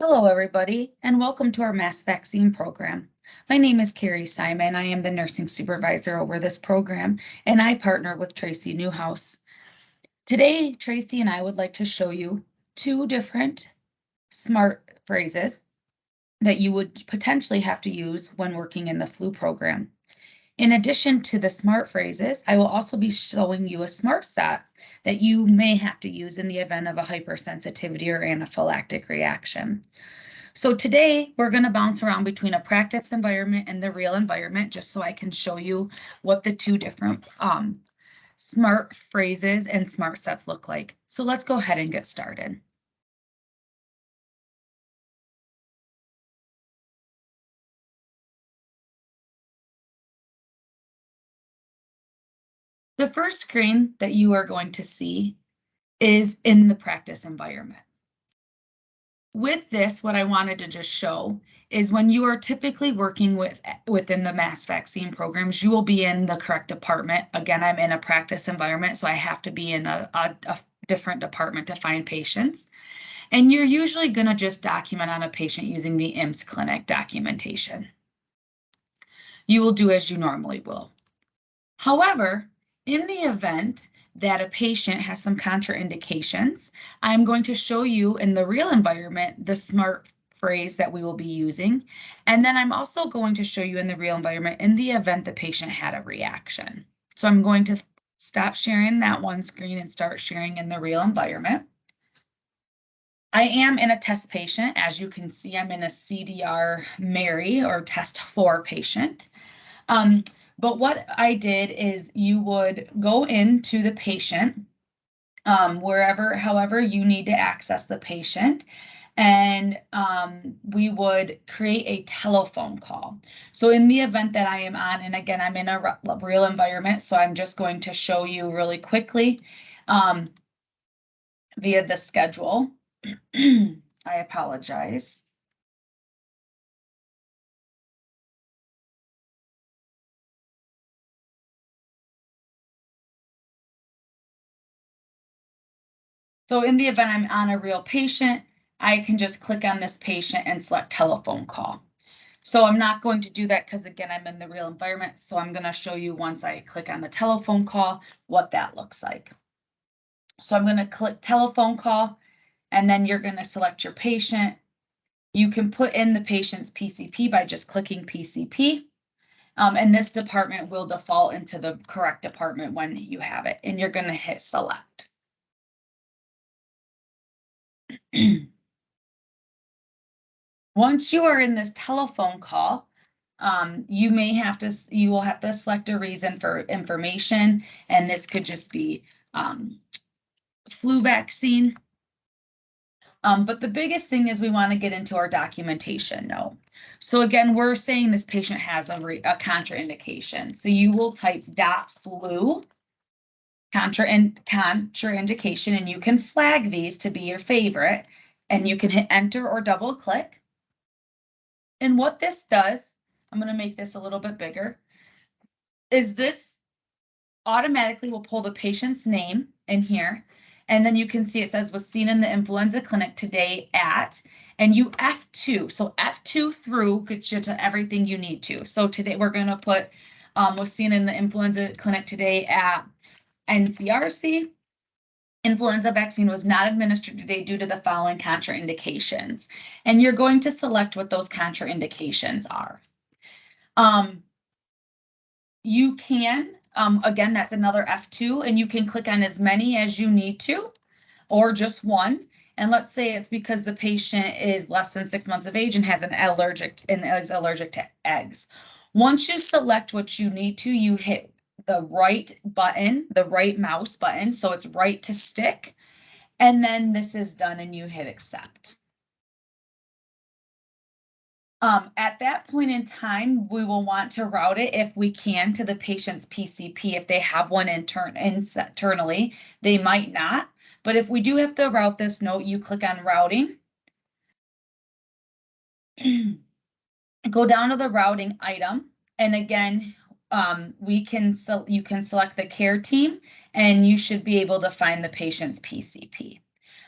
Hello, everybody, and welcome to our mass vaccine program. My name is Carrie Simon. I am the nursing supervisor over this program, and I partner with Tracy Newhouse. Today, Tracy and I would like to show you two different smart phrases that you would potentially have to use when working in the flu program. In addition to the smart phrases, I will also be showing you a SmartSet that you may have to use in the event of a hypersensitivity or anaphylactic reaction. So today we're going to bounce around between a practice environment and the real environment, just so I can show you what the two different smart phrases and smart sets look like. So let's go ahead and get started. The first screen that you are going to see is in the practice environment. With this, what I wanted to just show is when you are typically working within the mass vaccine programs, you will be in the correct department. Again, I'm in a practice environment, so I have to be in a different department to find patients. And you're usually going to just document on a patient using the IMS clinic documentation. You will do as you normally will. However, in the event that a patient has some contraindications, I'm going to show you in the real environment the smart phrase that we will be using. And then I'm also going to show you in the real environment in the event the patient had a reaction. So I'm going to stop sharing that one screen and start sharing in the real environment. I am in a test patient. As you can see, I'm in a CDR Mary or test 4 patient. But what I did is you would go into the patient, however you need to access the patient, and we would create a telephone call. So in the event that I am on, and again, I'm in a real environment, so I'm just going to show you really quickly via the schedule. I apologize. So in the event I'm on a real patient, I can just click on this patient and select telephone call. So I'm not going to do that because again, I'm in the real environment. So I'm going to show you once I click on the telephone call, what that looks like. So I'm going to click telephone call, and then you're going to select your patient. You can put in the patient's PCP by just clicking PCP. And this department will default into the correct department when you have it, and you're going to hit select. Once you are in this telephone call, you will have to select a reason for information, and this could just be flu vaccine. But the biggest thing is we want to get into our documentation note. So again, we're saying this patient has a contraindication. So you will type .flu contraindication, and you can flag these to be your favorite, and you can hit enter or double click. And what this does, I'm going to make this a little bit bigger, is this automatically will pull the patient's name in here. And then you can see it says was seen in the influenza clinic today at, and you F2. So F2 through gets you to everything you need to. So today we're going to put was seen in the influenza clinic today at NCRC. Influenza vaccine was not administered today due to the following contraindications. And you're going to select what those contraindications are. You can, again, that's another F2, and you can click on as many as you need to, or just one. And let's say it's because the patient is less than 6 months of age and has an allergic and is allergic to eggs. Once you select what you need to, you hit the right button, the right mouse button. So it's right to stick. And then this is done and you hit accept. At that point in time, we will want to route it if we can to the patient's PCP. If they have one internally, they might not. But if we do have to route this note, you click on routing. Go down to the routing item. And again, you can select the care team, and you should be able to find the patient's PCP.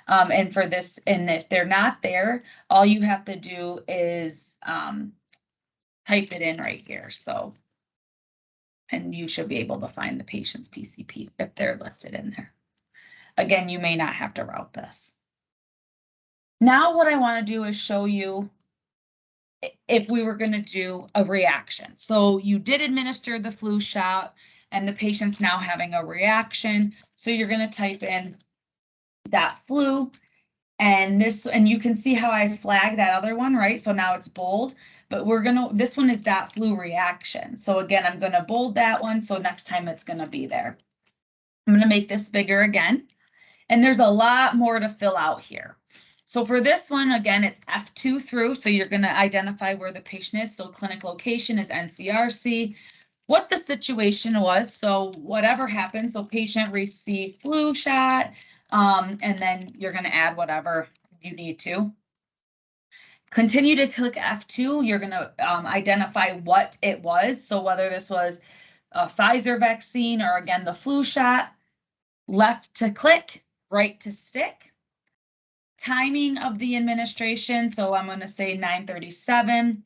And for this, and if they're not there, all you have to do is type it in right here. So, and you should be able to find the patient's PCP if they're listed in there. Again, you may not have to route this. Now what I want to do is show you if we were going to do a reaction. So you did administer the flu shot and the patient's now having a reaction. So you're going to type in that flu and this, and you can see how I flagged that other one, right? So now it's bold, but this one is dot flu reaction. So again, I'm going to bold that one. So next time it's going to be there. I'm going to make this bigger again. And there's a lot more to fill out here. So for this one, again, it's F2 through. So you're going to identify where the patient is. So clinic location is NCRC, what the situation was. So whatever happened, so patient received flu shot, and then you're going to add whatever you need to. Continue to click F2. You're going to identify what it was. So whether this was a Pfizer vaccine or again, the flu shot. Left to click, right to stick. Timing of the administration. So I'm going to say 9:37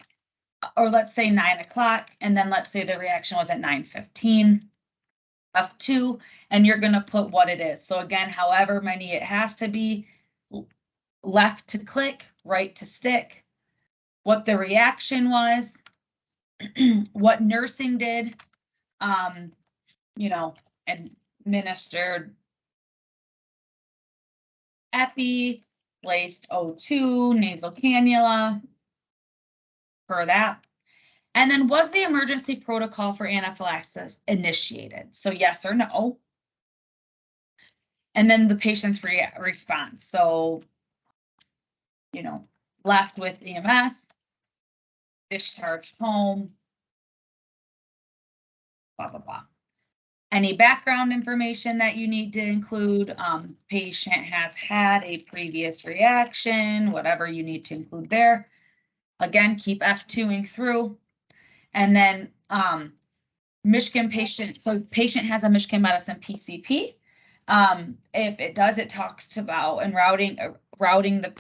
or let's say 9 o'clock. And then let's say the reaction was at 9:15. F2, and you're going to put what it is. So again, however many it has to be, left to click, right to stick, what the reaction was, what nursing did, administered epi, placed O2, nasal cannula, per that. And then was the emergency protocol for anaphylaxis initiated? So yes or no. And then the patient's response. So, left with EMS, discharged home, blah, blah, blah. Any background information that you need to include, patient has had a previous reaction, whatever you need to include there. Again, keep F2ing through. And then Michigan patient, so patient has a Michigan medicine PCP. If it does, it talks about and routing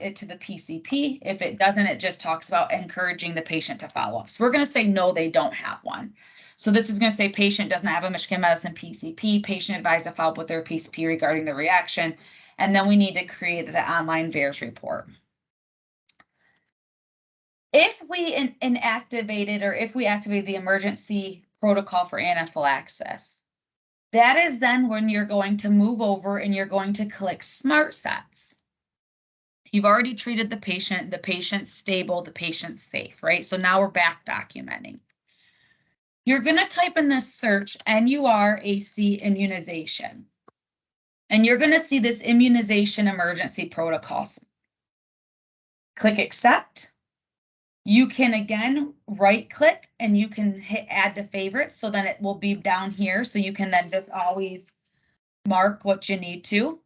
it to the PCP. If it doesn't, it just talks about encouraging the patient to follow up. So we're going to say no, they don't have one. So this is going to say patient doesn't have a Michigan medicine PCP. Patient advised to follow up with their PCP regarding the reaction. And then we need to create the online VAERS report. If we inactivated or if we activate the emergency protocol for anaphylaxis, that is then when you're going to move over and you're going to click SmartSets. You've already treated the patient's stable, the patient's safe, right? So now we're back documenting. You're going to type in this search NUR-AC immunization. And you're going to see this immunization emergency protocols. Click accept. You can again right click and you can hit add to favorites. So then it will be down here. So you can then just always mark what you need to.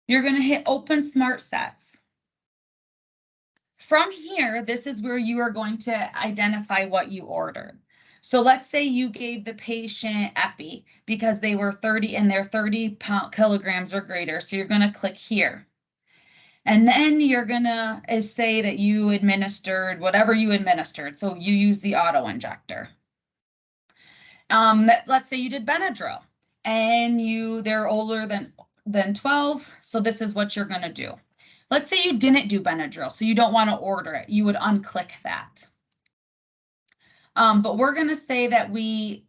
You're going to hit open SmartSets. From here, this is where you are going to identify what you ordered. So let's say you gave the patient epi because they were 30 and they're 30 kilograms or greater. So you're going to click here. And then you're going to say that you administered whatever you administered. So you use the auto injector. Let's say you did Benadryl and they're older than 12. So this is what you're going to do. Let's say you didn't do Benadryl, so you don't want to order it. You would unclick that. But we're going to say that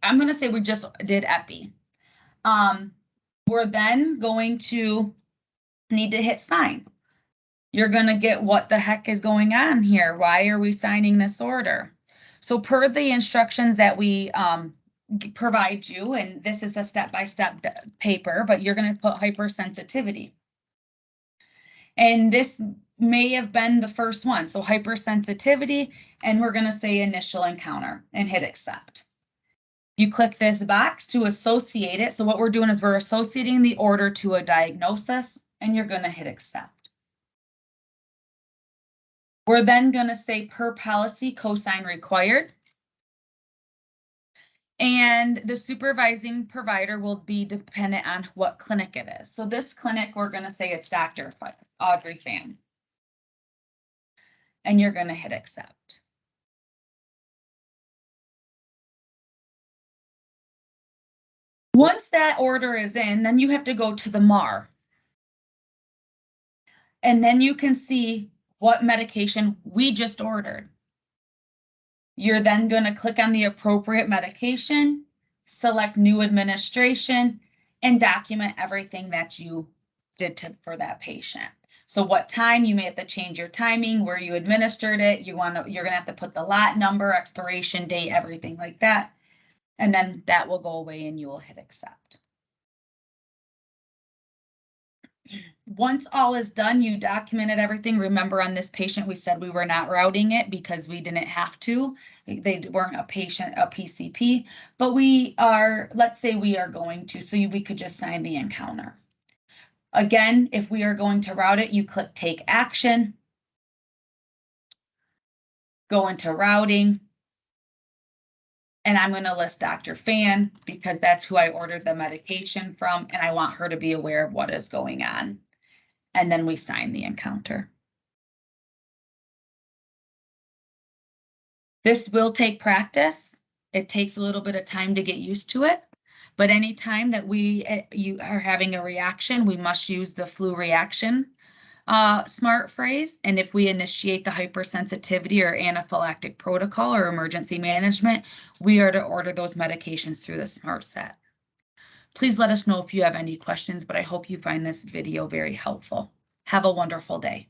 I'm going to say we just did epi. We're then going to need to hit sign. You're going to get what the heck is going on here. Why are we signing this order? So per the instructions that we provide you, and this is a step-by-step paper, but you're going to put hypersensitivity. And this may have been the first one. So hypersensitivity, and we're going to say initial encounter and hit accept. You click this box to associate it. So what we're doing is we're associating the order to a diagnosis, and you're going to hit accept. We're then going to say per policy cosign required. And the supervising provider will be dependent on what clinic it is. So this clinic, we're going to say it's Dr. Audrey Fan. And you're going to hit accept. Once that order is in, then you have to go to the MAR. And then you can see what medication we just ordered. You're then going to click on the appropriate medication, select new administration, and document everything that you did for that patient. So what time, you may have to change your timing, where you administered it. You're going to have to put the lot number, expiration date, everything like that. And then that will go away and you will hit accept. Once all is done, you documented everything. Remember, on this patient, we said we were not routing it because we didn't have to. They weren't a patient, a PCP, but we are, let's say we are going to, so we could just sign the encounter. Again, if we are going to route it, you click take action, go into routing, and I'm going to list Dr. Fan because that's who I ordered the medication from, and I want her to be aware of what is going on. And then we sign the encounter. This will take practice. It takes a little bit of time to get used to it, but anytime that you are having a reaction, we must use the flu reaction SmartPhrase. And if we initiate the hypersensitivity or anaphylactic protocol or emergency management, we are to order those medications through the SmartSet. Please let us know if you have any questions, but I hope you find this video very helpful. Have a wonderful day.